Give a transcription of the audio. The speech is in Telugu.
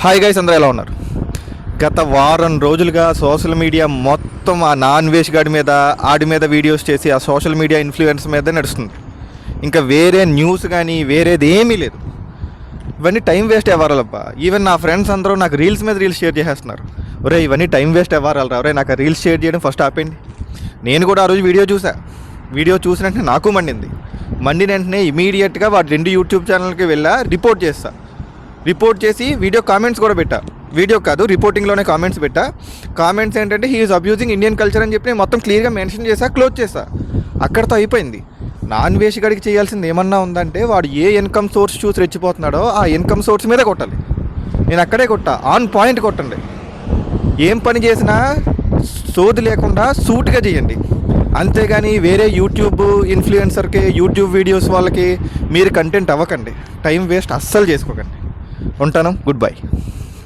హాయ్ గైస్, అందరూ ఎలా ఉన్నారు? గత వారం రోజులుగా సోషల్ మీడియా మొత్తం ఆ నాన్ వేష్ గాడి మీద ఆడి మీద వీడియోస్ చేసి ఆ సోషల్ మీడియా ఇన్ఫ్లుయెన్స్ మీద నడుస్తుంది. ఇంకా వేరే న్యూస్ కానీ వేరేది ఏమీ లేదు. ఇవన్నీ టైం వేస్ట్ అవ్వాలబ్బా. ఈవెన్ నా ఫ్రెండ్స్ అందరూ నాకు రీల్స్ మీద రీల్స్ షేర్ చేసేస్తున్నారు. ఒరే ఇవన్నీ టైం వేస్ట్ అవ్వాలి రా, ఒరే నాకు ఆ రీల్స్ షేర్ చేయడం ఫస్ట్ ఆపేయండి. నేను కూడా ఆ రోజు వీడియో చూసిన వెంటనే నాకు మండిన వెంటనే ఇమీడియట్గా వాటి 2 యూట్యూబ్ ఛానల్కి వెళ్ళా రిపోర్ట్ చేసి వీడియో కామెంట్స్ కూడా పెట్టా. వీడియో కాదు, రిపోర్టింగ్లోనే కామెంట్స్ పెట్టా. కామెంట్స్ ఏంటంటే he is abusing Indian culture అని చెప్పి నేను మొత్తం క్లియర్గా మెన్షన్ చేసా, క్లోజ్ చేసా. అక్కడితో అయిపోయింది. నాన్ వేష్ గడికి చేయాల్సింది ఏమన్నా ఉందంటే వాడు ఏ ఇన్కమ్ సోర్స్ చూసి రెచ్చిపోతున్నాడో ఆ ఇన్కమ్ సోర్స్ మీద కొట్టాలి. నేను అక్కడే కొట్టా, ఆన్ పాయింట్ కొట్టండి. ఏం పని చేసినా సోది లేకుండా సూట్గా చేయండి. అంతేగాని వేరే యూట్యూబ్ ఇన్ఫ్లుయెన్సర్కి, యూట్యూబ్ వీడియోస్ వాళ్ళకి మీరు కంటెంట్ అవ్వకండి. టైం వేస్ట్ అస్సలు చేసుకోకండి. ఉంటాను. Good bye.